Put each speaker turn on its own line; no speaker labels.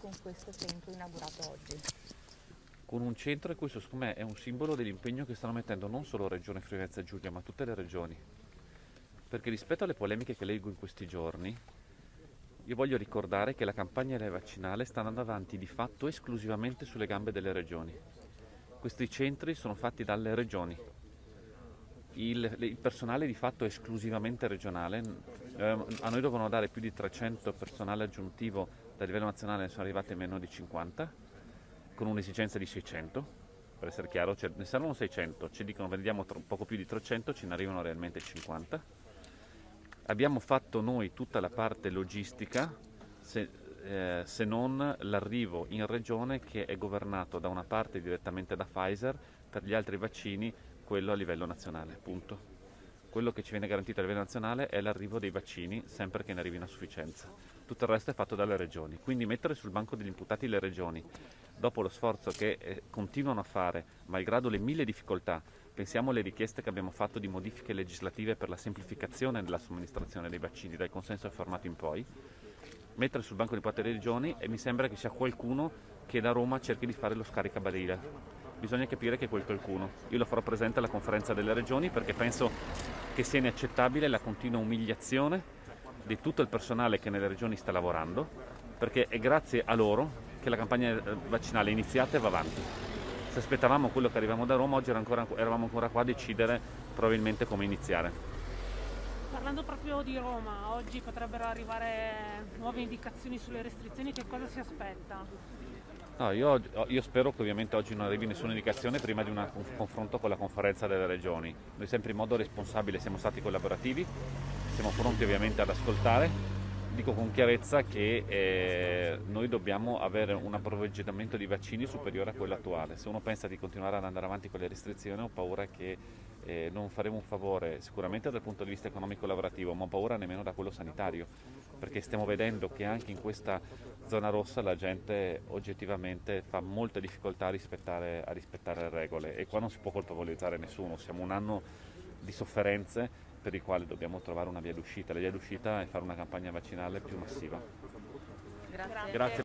con questo centro inaugurato oggi?
Con un centro e questo secondo me è un simbolo dell'impegno che stanno mettendo non solo Regione Friuli Venezia Giulia ma tutte le regioni. Perché rispetto alle polemiche che leggo in questi giorni, io voglio ricordare che la campagna vaccinale sta andando avanti di fatto esclusivamente sulle gambe delle regioni. Questi centri sono fatti dalle regioni. Il personale di fatto è esclusivamente regionale. A noi dovevano dare più di 300 personale aggiuntivo da livello nazionale, ne sono arrivate meno di 50, con un'esigenza di 600. Per essere chiaro, cioè, ne servono 600, ci dicono vendiamo poco più di 300, ce ne arrivano realmente 50. Abbiamo fatto noi tutta la parte logistica, se non l'arrivo in regione che è governato da una parte direttamente da Pfizer, per gli altri vaccini quello a livello nazionale, punto. Quello che ci viene garantito a livello nazionale è l'arrivo dei vaccini, sempre che ne arrivino a sufficienza. Tutto il resto è fatto dalle regioni. Quindi mettere sul banco degli imputati le regioni, dopo lo sforzo che continuano a fare, malgrado le 1000 difficoltà, pensiamo alle richieste che abbiamo fatto di modifiche legislative per la semplificazione della somministrazione dei vaccini, dal consenso informato in poi, mettere sul banco di imputati le regioni e mi sembra che sia qualcuno che da Roma cerchi di fare lo scaricabarile. Bisogna capire che quel qualcuno. Io lo farò presente alla conferenza delle regioni perché penso che sia inaccettabile la continua umiliazione di tutto il personale che nelle regioni sta lavorando, perché è grazie a loro che la campagna vaccinale è iniziata e va avanti. Se aspettavamo quello che arrivavamo da Roma, oggi eravamo ancora qua a decidere probabilmente come iniziare.
Parlando proprio di Roma, oggi potrebbero arrivare nuove indicazioni sulle restrizioni, che cosa si aspetta?
No, io spero che ovviamente oggi non arrivi nessuna indicazione prima di un confronto con la conferenza delle regioni. Noi sempre in modo responsabile siamo stati collaborativi, siamo pronti ovviamente ad ascoltare. Dico con chiarezza che noi dobbiamo avere un approvvigionamento di vaccini superiore a quello attuale. Se uno pensa di continuare ad andare avanti con le restrizioni ho paura che non faremo un favore sicuramente dal punto di vista economico-lavorativo, ma ho paura nemmeno da quello sanitario, perché stiamo vedendo che anche in questa zona rossa la gente oggettivamente fa molta difficoltà a rispettare le regole e qua non si può colpevolizzare nessuno, siamo un anno di sofferenze per il quale dobbiamo trovare una via d'uscita. La via d'uscita è fare una campagna vaccinale più massiva.
Grazie.
Grazie.